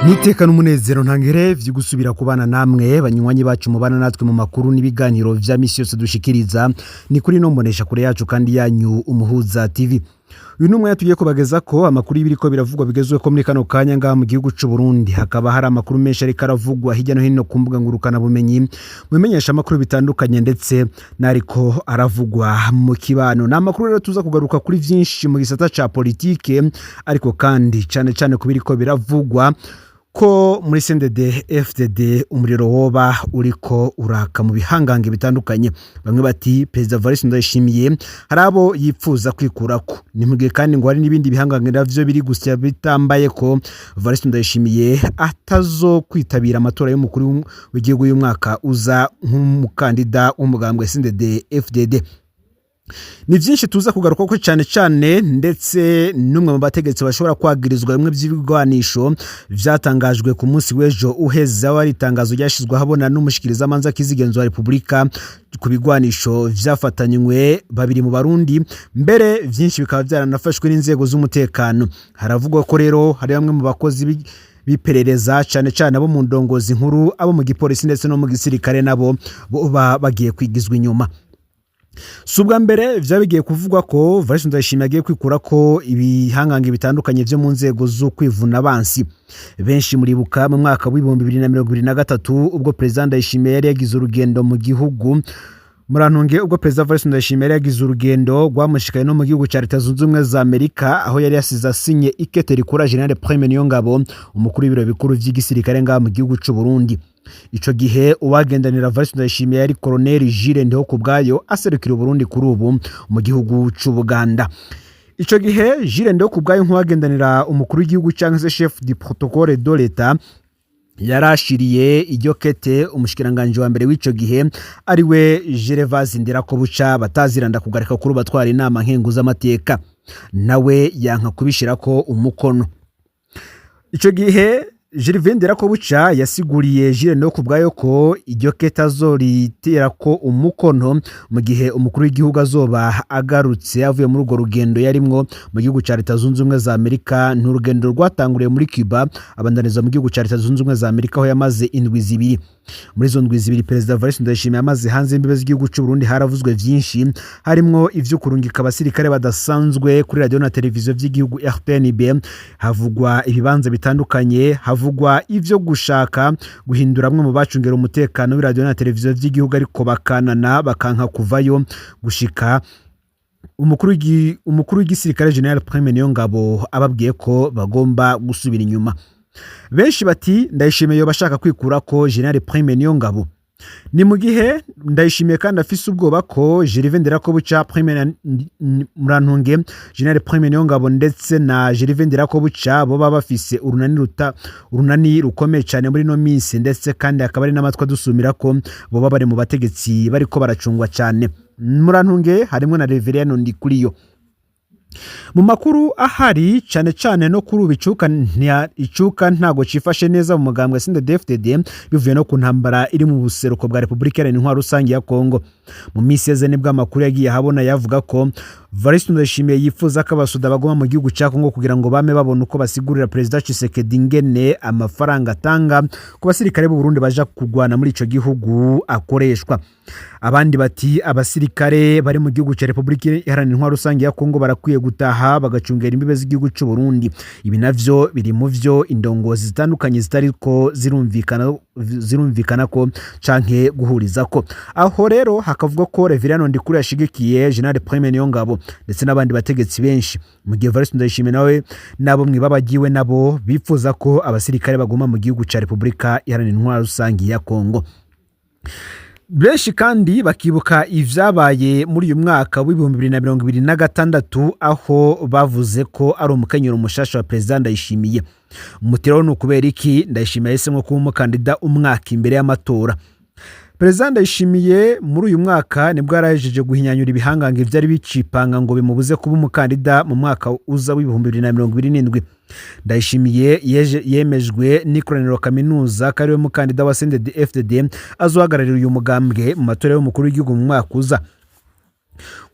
Nitekana umunezero ntangere vyo gusubira kubana namwe banywanyi bacu mubana natwe mu makuru n'ibiganiro vya misi yose dushikiriza ni kuri no mbonesha kure yacu kandi yanyu umuhuza TV. Uyu numwe yatugiye kubageza ko amakuru y'ibiriko biravugwa bigezwe ko muri kano kanya ngaha mu gihugu c'u Burundi hakaba hari amakuru menshi ariko aravugwa hirya no hino ku mbuga ngurukana bumenyi mumenyesha amakuru bitandukanye ndetse nariko aravugwa mu kibano. Na amakuru rero tuza kugaruka kuri vyinshi mu gisata ca politike ariko kandi cane ku biriko biravugwa ko muri nddfdd umuriro woba uriko uraka mu bihangange bitandukanye. Bamwe bati Perezida Evariste Ndayishimiye harabo yipfuza kwikurako, ni mugihe kandi ngo hari n'ibindi bihangange navyo biri gusya bitambaye ko Evariste Ndayishimiye atazo kwitabira amatora y'umukuru w'igihugu y'umwaka uza nk'umukandida w'umugambwe nddfdd. Ni vyinshi tuza kugaruka ko cane ndetse numwe mu bategetsi bashobora kwagirizwa bimwe by'ibigwanisho vyatangajwe ku munsi w'ejo uheze wari itangazo ryashizwe habona n'umushikiriza manza kizigenzo wa Republika ku bigwanisho vyafatanywe babiri mu Barundi, mbere vyinshi bikaba byaranafashwe n'inzego z'umutekano. Haravugwa ko rero hari bamwe mu bakozi biperereza cane abo mu ndongozi nkuru abo mu gipolisi ndetse no mu gisirikare nabo bagiye kwigizwa inyuma. Subwa mbere vyabigiye kuvugwa ko Evariste Ndayishimiye agiye kwikurako ibihangange bitandukanye vyo mu nzego zo kwivuna abansi. Benshi muribuka mu mwaka wa 2023 ubwo Perezida Ndayishimiye yari yagize urugendo mu gihugu murantunge ubwo Perezida Evariste Ndayishimiye yari yagize urugendo rwamushikaye no mu gihugu ca Leta Zunze Ubumwe za Amerika aho yari yasize asinye ikete rikura General Prime Niyongabo umukuru w'ibiro bikuru vy'igisirikare ngaha mu gihugu c'u Burundi. Ico gihe uwagendanira Evariste Ndayishimiye yari Colonel Jire Ndihokubwayo aserukira Burundi kuri ubu mu gihugu c'u Buganda. Ico gihe Jire Ndihokubwayo nk'uwagendanira umukuru w'igihugu canke chef du protocole de l'État yarashiriye iryo kete umushikiranganje wa mbere w'ico gihe ari we Gervais Ndirakobuca bataziranda kugarika kuri batwara inama nkenguza amateka, nawe yanka kubishirako umukono. Ico gihe Gervais Ndirakobuca yasiguriye Jire Ndihokubwayo ko iryo kete azoriterako umukono mu gihe umukuru w'igihugu azoba agarutse avuye muri urwo rugendo yarimwo mu gihugu ca Leta Zunze Ubumwe za Amerika. N'urugendo rwatanguriye muri Kuba abandaniza mu gihugu ca Leta Zunze Ubumwe za Amerika aho yamaze indwi zibiri. Muri zo ndwi zibiri Perezida Evariste Ndayishimiye yamaze hanze imbibe z'igihugu c'u Burundi haravuzwe vyinshi, harimwo ivyo kurungika abasirikare badasanzwe kuri radio na televiziyo vy'igihugu RTNB, havugwa ibibanza bitandukanye, havugwa ivyo gushaka guhindura amwe mu bacungera umutekano w'iradio na televiziyo vy'igihugu ariko bakanana bakanka kuvayo gushika umukuru w'igisirikare General Prime Niyongabo ababwiye ko bagomba gusubira inyuma. Benshi bati Ndayishimiye bashaka kwikurako General Prime Niyongabo, ni mu gihe Ndayishimiye kandi afise ubwoba ko Gervais Ndirakobuca Prime murantunge General Prime Niyongabo ndetse na Gervais Ndirakobuca bo baba bafise urunani rukomeye cyane muri no minsi, ndetse kandi akaba ari n'amatwa dusumira ko bo baba bari mu bategetsi bariko baracungwa cyane. Murantunge harimo na Reverend Ndikuriyo. Mu makuru ahari cane no kuri icuka ntago cifashe neza mu mugambwe nddfdd bivuye no ku ntambara iri mu buseruko bwa Republika Iharanira Rusange ya Kongo. Mu misi yeze nibwo amakuru yagiye habona yavuga ko Evariste Ndayishimiye yifuza ko abasuda bagoma mu gihugu ca Kongo kugira ngo bame babone uko basigurira Perezida Tshisekedi ngene amafaranga atanga ku basirikare b'u Burundi baja kugwana muri ico gihugu akoreshwa. Abandi bati abasirikare bari mu gihugu ca Republika Iharanira Rusange ya Kongo barakwiye gutaha bagacungera imbibe z'igihugu c'u Burundi. Ibi navyo biri mu vyo indongozi zitandukanye zitariko zirumvikana ko canke guhurizako. Aho rero hakavuga ko Reverend Ndikuriyo yashigikiye General Prime Niyongabo ndetse n'abandi bategetsi benshi, mu gihe Evariste Ndayishimiye nawe nabo mwibabagiwe nabo bifuza ko abasirikare baguma mu gihugu ca Republika Iharanira Rusange ya Kongo. Benshi kandi bakibuka ivyabaye muri uyu mwaka wa 2026 aho bavuze ko ari umukenyero mushasha wa Perezida Ndayishimiye. Umutiro no kubera iki Ndayishimiye yahisemwo kuba umukandida umwaka imbere y'amatora. Perezida Ndayishimiye muri uyu mwaka nibwo yarahejeje guhinyanyura ibihangange vyari bicipanga ngo bimubuze kuba umukandida mu mwaka uza w'2027. Ndayishimiye yemejwe n'ikoraniro kaminuza kariwe mukandida wa nddfdd azohagararira uyu mugambwe mu matora y'umukuru w'igihugu mu mwaka uza.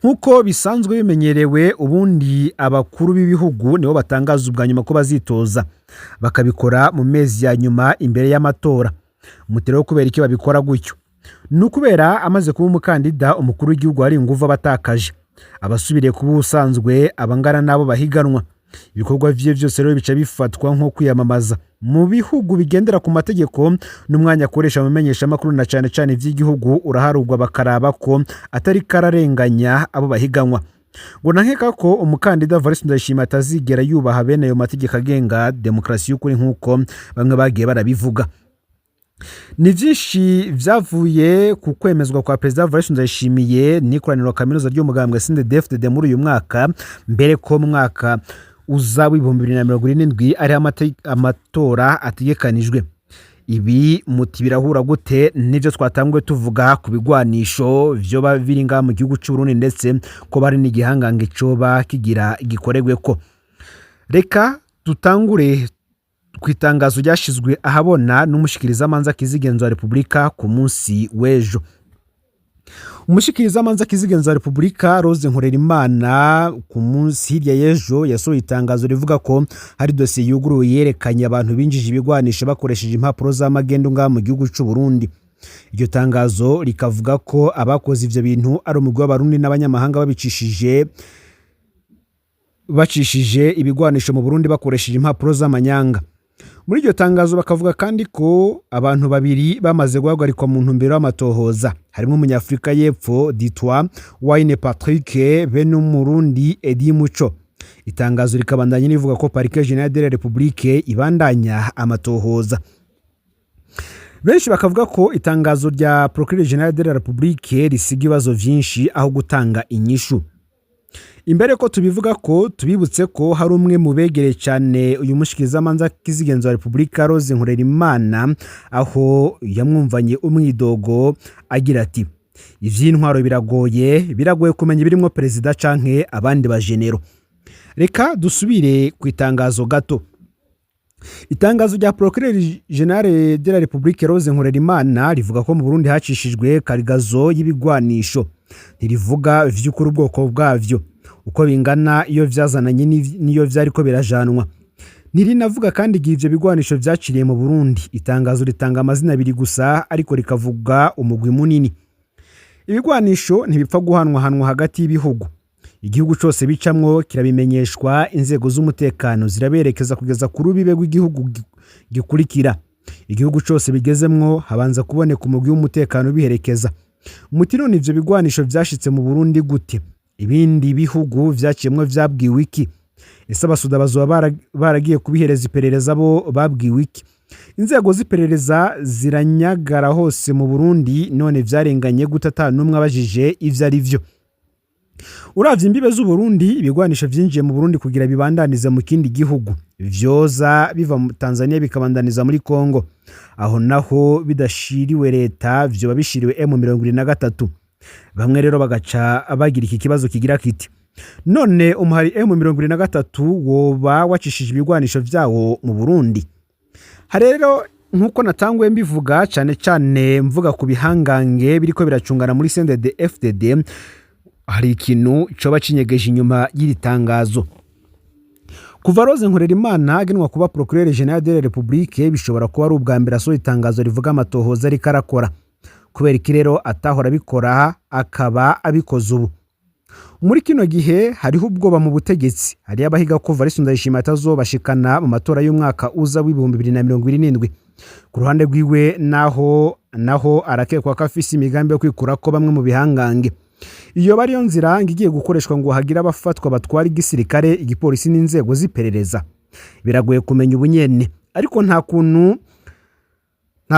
nk'uko bisanzwe bimenyerewe ubundi abakuru b'ibihugu nibo batangaza ubwa nyuma ko bazitoza bakabikora mu mezi ya nyuma imbere y'amatora. Umutero kubera iki babikora gutyo nukubera amaze kuba umukandida umukuru w'igihugu hari inguvu abatakaje abasubiriye kuba usanzwe abangana nabo bahiganwa. Ibikorwa vye byose rero bica bifatwa nko kwiyamamaza mu bihugu bigendera ku mategeko n'umwanya akoresha mu menyesha makuru na cyane cyane vy'igihugu uraharugwa bakaraba ko atari kararenganya abo bahiganwa. Ngo nankeka ko umukandida Evariste Ndayishimiye atazigera yubaha bene ayo mategeko agenga demokrasi y'ukuri nk'uko bamwe bagiye barabivuga. Ni vyinshi vyavuye ku kwemezwa kwa President Evariste Ndayishimiye n'ikoraniro kaminuza ry'umugambwe nddfdd muri uyu mwaka, mbere ko mwaka uza w'ibihumbi 2027 ari amatora ategekanijwe. Ibi muti birahura gute n'ivyo twatangwe tuvuga ku bigwanisho vyo baviringa mu gihugu cy'u Burundi ndetse ko bari n'igihangange coba kigira Gukorerako. Reka tutangure kwitangazo ryashizwe ahabona n'umushikiriza manza kizigenzo wa Republika ku munsi w'ejo. Umushikiriza manza kizigenzo wa Republika Rose Nkorerimana ku munsi hirya y'ejo yasohoye itangazo rivuga ko hari dosiye yuguruye yerekanye abantu binjije ibigwanisha bakoresheje impapuro z'amagendo nga mu gihugu cy'u Burundi. Iryo tangazo rikavuga ko abakoze ivyo bintu ari umugwi w'abarundi n'abanyamahanga bacishije ibigwanisho mu Burundi bakoresheje impapuro z'amanyanga. Muri iryo tangazo bakavuga kandi ko abantu babiri bamaze guhagarikwa mu ntumbero y'amatohoza, harimo umunyafrika y'epfo Ditwa Wayne Patrick be n'umurundi Edi Muco. Itangazo rikabandanya rivuga ko Parquet General de la République ibandanya amatohoza. Benshi bakavuga ko itangazo rya Procureur General de la République risiga ibibazo vyinshi aho gutanga inyishu. Imbere ko tubivuga ko tubibutse ko hari umwe mu begereye cyane uyu mushikiriza manza kizigenzo wa Republika Rose Nkorerimana aho yamwumvanye umwidogo agira ati ivy'intwaro biragoye kumenya birimo perezida canke abandi bajenero. Reka dusubire ku itangazo gato. Itangazo rya Procureur General de la République Rose Nkorerimana rivuga ko mu Burundi hacishijwe karigazo y'ibigwanisho. Ntirivuga vy'ukuri ubwoko bwavyo uko bingana iyo vyazananye niyo vyariko birajanwa. Ntirinavuga kandi igihe ivyo bigwanisho vyaciriye mu Burundi. Itangazo ritanga amazina abiri gusa ariko rikavuga umugwi munini. Ibigwanisho ntibipfa guhanwa hagati y'ibihugu. Igihugu cyose bicamwo kirabimenyeshwa, inzego z'umutekano ziraberekeza kugeza ku rubibe rw'igihugu gikurikira. Igihugu cyose bigezemwo habanza kuboneka umugwi w'umutekano biherekeza. Mutino n'ivyo bigwanisho vyashitse mu Burundi gute? Ibindi bihugu vyaciyemwe vyabwiwe iki? Ese abasuda bazoba baragiye kubihereza iperereza bo babwiwe iki? Inzego z'iperereza ziranyagara hose mu Burundi none vyarenganye gutata numwe abajije ivyo ari vyo. Uravye imbibe z'u Burundi ibigwanisho vyinjiye mu Burundi kugira bibandanize mu kindi gihugu. Vyoza biva mu Tanzania bikabandaniza muri Kongo. Aho naho bidashiriwe leta vyo babishiriwe M23. Bamwe rero bagaca bagira iki kibazo kigira kiti none umuhari M23 woba wacishije ibigwanisho vyawo mu Burundi. Harero nkuko natangwe mbivuga cyane mvuga ku bihangange biriko biracungana muri nddfdd, hari ikintu coba cinyegeje inyuma y'iri tangazo. Kuva Rose Nkorerimana agenwa kuba Procureur General de la République bishobora kuba ari ubwa mbere asohoye itangazo rivuga amatohoza ari karakora. Kubera iki rero atahora bikora akaba abikoze ubu. Muri kino gihe hariho ubwoba mu butegetsi. Hari abahiga ko Evariste Ndayishimiye atazobashikana mu matora y'umwaka uza w'ibihumbi 2027. Ku ruhande rwiwe naho arakekwa ko afise imigambi yo kwikurako bamwe mu bihangange. Iyo bari yo nzira ngiye gukoreshwa ngo hagira abafatwa batwara igisirikare, igipolisi n'inzego z'iperereza. Biragoye kumenya ubunyene, ariko nta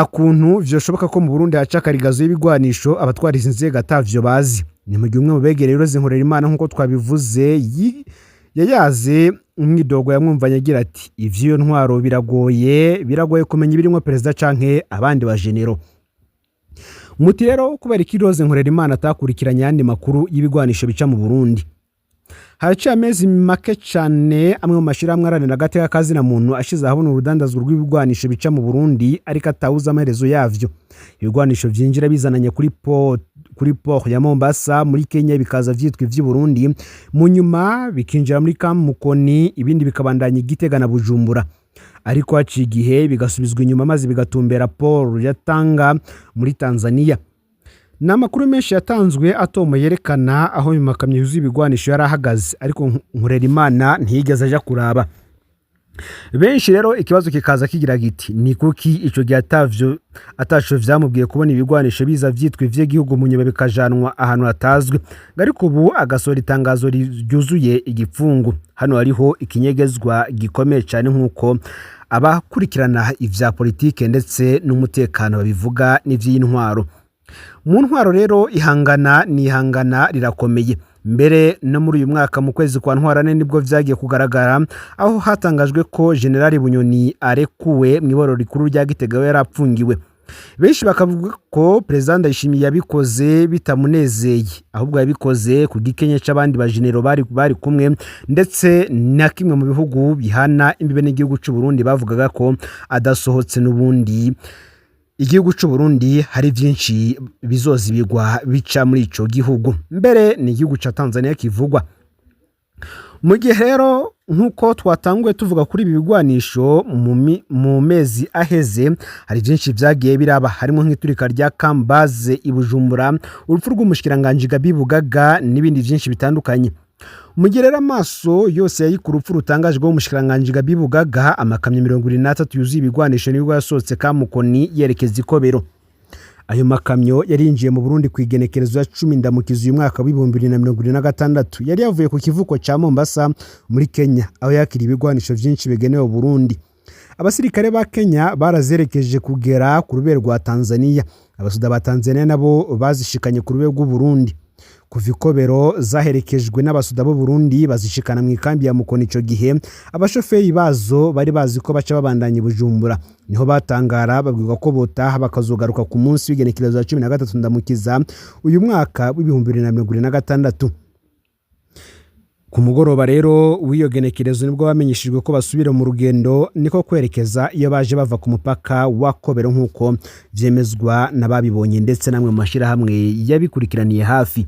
kuntu vyoshoboka ko mu Burundi haca karigazo y'ibigwanisho abatwara izi nzego atavyo bazi. Ni mu gihe umwe mu begereye Rose Nkorerimana nkuko twabivuze yayaze umwidogo yamwumvanye agira ati ivyo ntwaro biragoye kumenya birimo perezida canke abandi bajenero. Muti rero kubera iki Rose Nkorerimana atakurikiranya yandi makuru y'ibigwanisho bica mu Burundi. haciye amezi make cyane amwe mu mashirahamwe aranira agateka kazina muntu ashize ahabona urudandazwa rw'ibigwanisho bica mu Burundi ariko atawuza amaherezo yavyo. Ibigwanisho vyinjira bizananye kuri port ya Mombasa muri Kenya bikaza vyitwa ivy'i Burundi, mu nyuma bikinjira muri Kamukoni, ibindi bikabandanya Gitega na Bujumbura, ariko haciye igihe bigasubizwa inyuma maze bigatumbera port ya Tanga muri Tanzania. Namakuru menshi yatanzwe atomo yerekana aho bimakamye yuzuye ibigwanisho yarahagaze, ariko Nkurerimana ntiyigeze aja kuraba. Benshi rero ikibazo kikaza kigira giti ni kuki ico gihe atasho vyamubwiye kubona ibigwanisho biza vyitwa ivy'igihugu mu nyuma bikajanwa ahantu hatazwe, ariko ubu agasora itangazo ryuzuye igipfungu. Hano hariho ikinyegezwa gikomeye cyane nkuko abakurikirana ivya politike ndetse n'umutekano babivuga n'ivy'intwaro. Mu ntwaro rero ihangana rirakomeye. Mbere no muri uyu mwaka mu kwezi kwa Ntwarane nibwo vyagiye kugaragara aho hatangajwe ko General Bunyoni arekuwe mu iboro rikuru rya Gitega yarapfungiwe. Benshi bakavuga ko President Ndayishimiye yabikoze bitamunezeye, ahubwo yabikoze ku gikenye c'abandi ba general bari kumwe, ndetse na kimwe mu bihugu bihana imbibe n'igihugu c'u Burundi bavugaga ko adasohotse n'ubundi igihugu c'u Burundi hari vyinshi bizozibigwa bica muri ico gihugu. Mbere ni igihugu ca Tanzania kivugwa. Mu gihe rero nkuko twatanguye tuvuga kuri ibi bigwanisho mu mezi aheze, hari vyinshi vyagiye biraba, harimo nk'iturika rya Kambaze i Bujumbura, urupfu rw'umushikiranganje Gabibugaga n'ibindi vyinshi bitandukanye. Mugirera amaso yose yayikuru urupfu rutangajwe umushikiranganje Gabibugaga, amakamyo 23 yuzuye ibigwanisho nibwo yasohotse Kamukoni yerekeza Ikobero. Ayo makamyo yarinjiye mu Burundi kwigenekerezo ya 10 ndamukizo uyu mwaka wa 2026, yari yavuye ku kivuko ca Mombasa muri Kenya aho yakira ibigwanisho vyinshi bigenewe Burundi. Abasirikare ba Kenya barazerekeje kugera ku rubero rwa Tanzania, abasuda ba Tanzania nabo bazishikanye ku rubero rw'u Burundi. Kuva Ikobero zaherekejwe n'abasuda b'u Burundi bazishikana mu ikambi ya Mukoni. Ico gihe abashoferi bazo bari bazi ko baca babandanye Bujumbura, niho batangara babwirwa ko botaha bakazogaruka ku munsi w'igenekerezo ya 13 ndamukiza uyu mwaka wa 2026. Ku mugoroba rero w'iyo genekerezo nibwo bamenyeshejwe ko basubira mu rugendo, niko kwerekeza iyo baje bava ku mupaka wa Kobero nkuko vyemezwa nababibonye ndetse namwe mu mashirahamwe yabikurikiraniye hafi.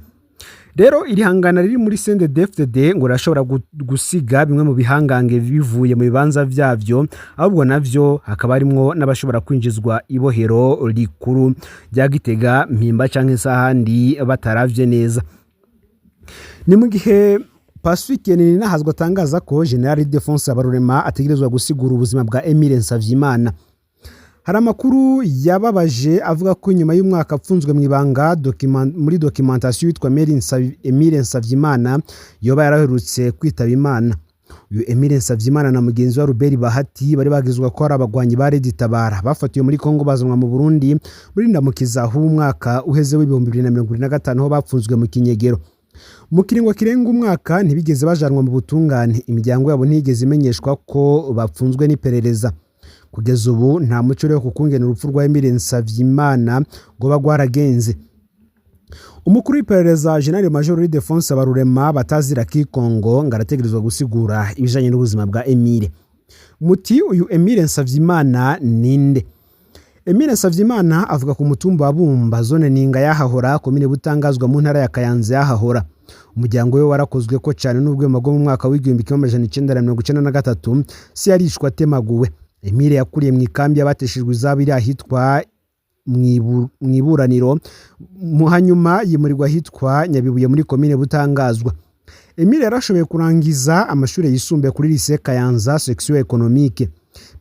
Rero iri hangana riri muri nddfdd ngo rashobora gusiga bimwe mu bihangange bivuye mu bibanza vyavyo, ahubwo navyo hakaba harimwo n'abashobora kwinjizwa ibohero rikuru rya Gitega, Mpimba canke sahandi bataravye neza. Ni mu gihe Pacifique Ninahazwa atangaza ko General Defense Abarurema ategerezwa gusigura ubuzima bwa Emile Nsavyimana. Hari amakuru yababaje avuga ko nyuma y'umwaka apfunzwe mu ibanga muri documentation yitwa Emile Nsavyimana yoba yaraherutse kwitaba Imana. Uyu Emile Nsavyimana na mugenzi wa Ruberi Bahati bari bagizwe ko ari abagwanyi ba Reditabara bafatiwe muri Kongo bazanwa mu Burundi muri ndamukiza h'umwaka uheze w'2025 ho bapfunzwe mu kinyegero. Mu kiringo kirenga umwaka ntibigeze bajanwa mu butungane, imiryango yabo ntigeze imenyeshwa ko bapfunzwe n'iperereza. Kugeza ubu nta muco rero kukungena urupfu rwa Emile Nsavyimana ngo bagwaragenze. Umukuru w'iperereza General Major Defense Abarurema batazira Kikongo ngarategerezwa gusigura ibijanye n'ubuzima bwa Emile. Muti uyu Emile Nsavyimana ninde? Emile Nsavyimana avuga ku mutumba wa Bumba zone Ninga yahahora komine Butangazwa mu ntara ya Kayanza yahahora. Umuryango we warakozwe ko cyane n'ubwema bwo mu mwaka w'1993 si yarishwa temaguwe. Emile yakuriye mu ikambi yabateshejwe izabiri ahitwa mwiburaniro, hanyuma yimurirwa ahitwa Nyabibuye muri komine Butangazwa. Emile yarashoboye kurangiza amashuri yisumbuye kuri lycée Kayanza section économique.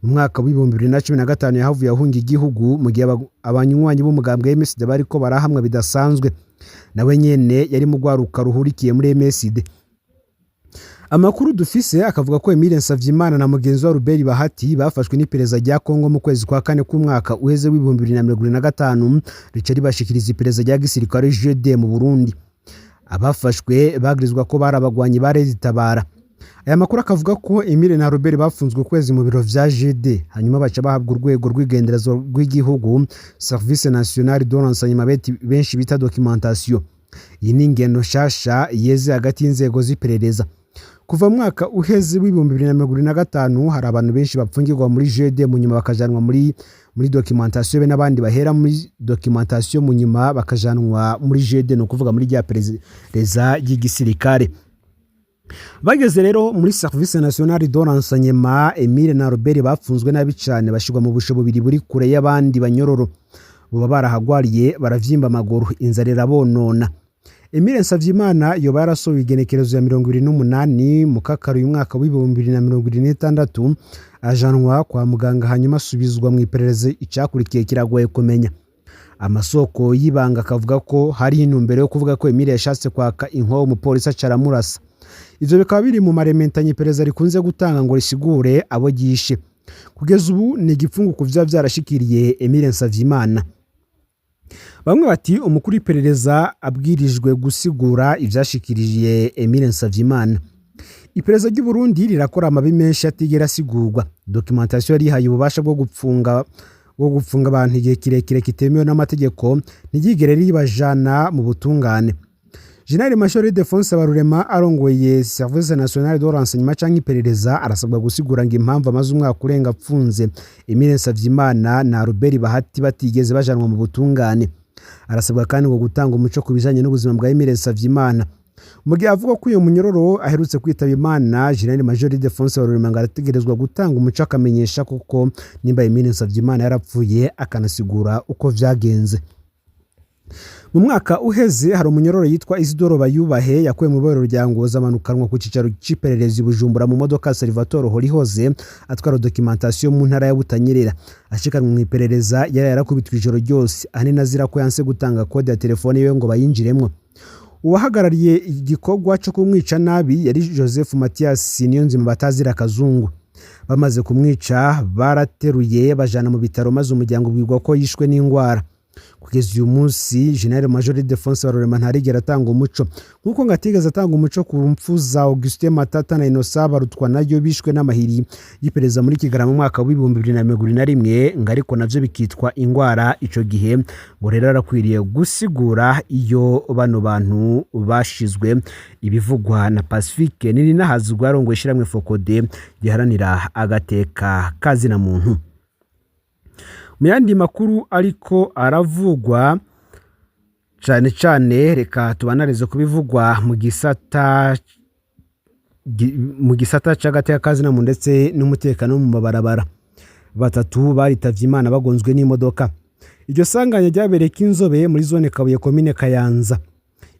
Mu mwaka wa 2015 yahavuye ahunga igihugu mu gihe abanywanyi b'umugambwe MSD bariko barahamwa bidasanzwe. Nawe nyene yari mu gwaruka ruhurikiye muri MSD. Amakuru dufise akavuga ko Emile Nsavyimana na mugenzi wa Ruberi Bahati bafashwe n'iperereza rya Kongo mu kwezi kwa kane k'umwaka uheze w'2025 rica ribashikiriza iperereza rya gisirikare GD mu Burundi. Abafashwe bagirizwa ko barabagwanyi ba Reditabara. Aya makuru akavuga ko Emile na Robert bafunzwe ukwezi mu biro vya GD, hanyuma baca bahabwa urwego rw'igenderezo rw'igihugu Service National de l'Enseignement benshi bita documentation. Iyi ni ingendo shasha yeze hagati y'inzego z'iperereza. kuva mu mwaka uheze w'ibihumbi 2025 hari abantu benshi bapfungirwa muri JD mu nyuma bakajanwa muri documentation be n'abandi bahera muri documentation mu nyuma bakajanwa muri JD no kuvuga muri rya pereza y'igisirikare. Bageze rero muri Service National de Renseignement, Emile na Robert bapfunzwe nabi cyane bashirwa mu busho bubiri buri kure y'abandi banyororo. Bo barahagwariye baravyimba amaguru inzara irabonona. Emile Nsavyimana yoba yarasohoye igenekerezo ya 28 mu kakaro uyu mwaka w'ibihumbi 2026 ajanwa kwa muganga hanyuma asubizwa mu iperereza icyakurikiye kiragoye kumenya. Amasoko y'ibanga akavuga ko hari intumbero yo kuvuga ko Emile yashatse kwaka inkoho umupolisi acaramurasa. Ivyo bikaba biri mu marementanye iperereza rikunze gutanga ngo risigure abo gishe. Kugeza ubu ni igipfungu kuvya vyarashikiriye Emile Nsavyimana. Bamwe bati umukuru w'iperereza abwirijwe gusigura ivyashikirije Emile Nsavyimana. Iperereza ry'u Burundi rirakora amabi menshi atigera asigurwa. Documentation yari haye ububasha bwo gupfunga abantu igihe kirekire kitemewe n'amategeko ntigigere ribajana mu butungane. General Major Defonse Barurema arongoye Service National de Renseignement canke iperereza arasabwa gusigura ngo impamvu amaze umwaka urenga apfunze Emile Nsavyimana na Robert Bahati batigeze bajanwa mu butungane. Arasabwa kandi ngo gutanga umuco kubijanye n'ubuzima bwa Emile Nsavyimana. Mu gihe avuga ko uyu munyororo aherutse kwitaba Imana, General Major Defonse Barurema arategerezwa gutanga umuco akamenyesha kuko nimba Emile Nsavyimana yarapfuye akanasigura uko vyagenze. Mu mwaka uheze hari umunyororo yitwa Isidoro Bayubahe yakuye mu borero rya Ngoza amanukanwa ku cicaro c'iperereza i Bujumbura mu modoka Salvatore Horihoze atwara documentation mu ntara ya Butanyerera. Ashikanwe mu iperereza yari yarakubitwa ijoro ryose ahanini azira ko yanse gutanga kode ya telefone yiwe ngo bayinjiremwo. Uwahagarariye igikorwa cyo kumwica nabi yari Joseph Mathias Niyonzima batazira Kazungu. Bamaze kumwica barateruye bajana mu bitaro maze umuryango bwirwa ko yishwe n'ingwara. Kugeza uyu munsi General Major Defonse Barurema ntarigera atanga umuco nkuko ngatigeze atanga umuco ku mpfu za Augustin Matata na Innocent Barutwa nayo bishwe n'amahiri y'iperereza muri Kigarama mu mwaka w'ibihumbi 2021 ngariko navyo bikitwa ingwara ico gihe ngo rero arakwiriye gusigura iyo bano bantu bashizwe. Ibivugwa na Pacifique nini nahazugwa arongo ishiramwe Fokode giharanira agateka kazi na muntu. Muyandi makuru ariko aravugwa cyane reka tubanarize kubivugwa mu gisata c'agateka kazi na muntu ndetse n'umutekano mu mabarabara. Batatu baritavye Imana bagonzwe n'imodoka. Iryo sanganya ryabereye Kinzobe muri zone Kabuye komine Kayanza.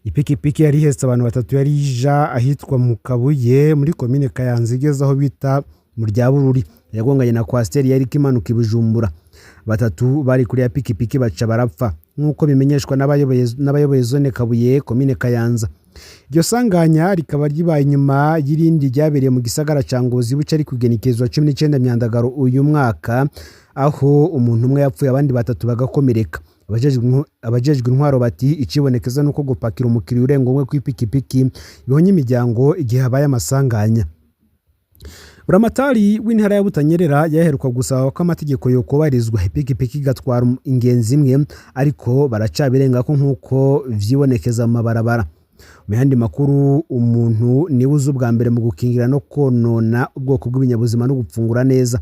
Ipikipiki yari ihetse abantu batatu yari ija ahitwa mu Kabuye muri komine Kayanza igeze aho bita mu rya Bururi yagonganye na Kwasteri yari kimanuka i Bujumbura. Batatu bari kuri ya pikipiki baca barapfa nkuko bimenyeshwa n'abayoboye zone Kabuye komine Kayanza. Iryo sanganya rikaba ribaye nyuma y'irindi ryabereye mu gisagara ca Ngozi buca ari kugenekezwa 19 Myandagaro uyu mwaka aho umuntu umwe yapfuye abandi batatu bagakomereka. Abajejwe intwaro bati icibonekeza nuko gupakira umukiriya urenga umwe ku ipikipiki bihonye imiryango igihe habaye amasanganya. Buramatari w'intara ya Butanyerera yaheruka gusaba ko amategeko yo kubarizwa ipikipiki gatwara ingenzi imwe ariko baracabirenga ko nkuko vyibonekeza mu mabarabara. Mu yandi makuru umuntu ni uzi ubwa mbere mu gukingira no konona ubwoko bw'ibinyabuzima no gupfungura neza.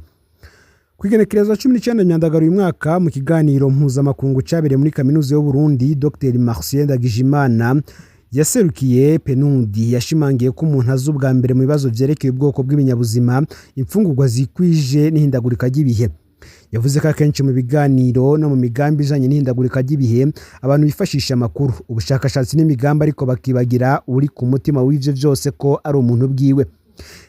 Kwigenekereza 19 Myandagaro uyu mwaka mu kiganiro mpuzamakungu cabereye muri kaminuza y'u Burundi, Dr Marcien Ndagijimana yaserukiye Penundi yashimangiye ko umuntu azubwa mbere mu bibazo vyerekeye ubwoko bw'ibinyabuzima imfungurwa zikwije n'ihindagurika ry'ibihe. Yavuze ko akenshi mu biganiro no mu migambi ijanye n'ihindagurika ry'ibihe abantu bifashisha amakuru ubushakashatsi n'imigambi ariko bakibagira uri ku mutima w'ivyo vyose ko ari umuntu bwiwe.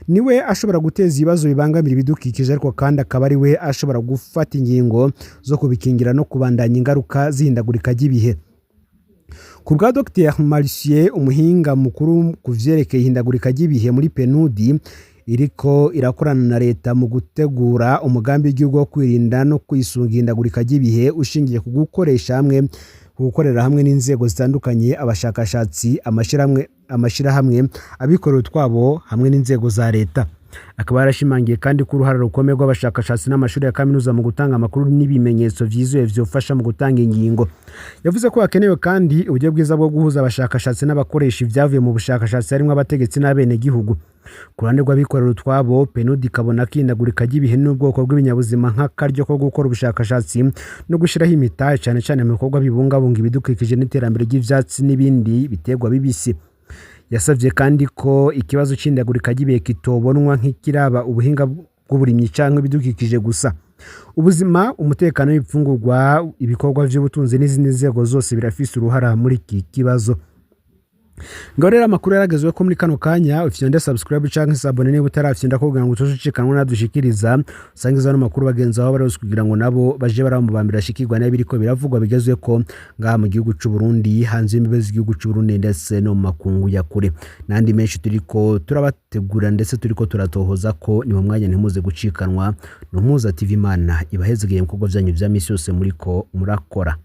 Niwe ashobora guteza ibibazo bibangamira ibidukikije ariko kandi akaba ari we ashobora gufata ingingo zo kubikingira no kubandanya ingaruka zihindagurika ry'ibihe. Ku bwa Dr Marcier umuhinga mukuru kuvyerekeye ihindagurika ry'ibihe muri Penudi iriko irakorana na leta mu gutegura umugambi w'igihugu wo kwirinda no kwisunga ihindagurika ry'ibihe ushingiye ku gukorera hamwe n'inzego zitandukanye abashakashatsi amashirahamwe abikorera utwabo hamwe n'inzego za leta. akaba yarashimangiye kandi ko uruhara rukomeye rw'abashakashatsi n'amashuri ya kaminuza mu gutanga amakuru n'ibimenyetso vyizuye vyofasha mu gutanga ingingo. Yavuze ko hakenewe kandi uburyo bwiza bwo guhuza abashakashatsi n'abakoresha ivyavuye mu bushakashatsi harimwo abategetsi n'abene gihugu. Ku ruhande rw'abikorera utwabo, PNUD ikabona ko ihindagurika ry'ibihe n'ubwoko bw'ibinyabuzima nk'akaryo ko gukora ubushakashatsi no gushiraho imitahe cane cane mu bikorwa bibungabunga ibidukikije n'iterambere ry'ivyatsi n'ibindi biterwa bibisi. Yasavye kandi ko ikibazo c'ihindagurika ry'ibihe kitobonwa nk'ikiraba ubuhinga bw'uburimyi canke ibidukikije gusa. Ubuzima, umutekano w'ibifungurwa, ibikorwa vy'ubutunzi n'izindi nzego zose birafise uruhara muri iki kibazo. Ngorera amakuru yaragezwe ko muri kano kanya ufyonde subscribe canke sabone niba utarafyonda ko kugira ngo utoshicikanwe nadushikiriza usangiza no makuru bagenzi aho bari kugira ngo nabo baje baramubambira shikirwa n'abiriko biravugwa bigezwe ko ngaha mu gihugu c'u Burundi hanze y'imbibe z'igihugu c'u Burundi ndetse no mu makungu ya kure nandi menshi turiko turabategura ndetse turiko turatohoza ko ni mu mwanya ntimuze gucikanwa no Mpuza TV Imana ibahezegeye mu bikorwa vyanyu vya misi yose muriko murakora.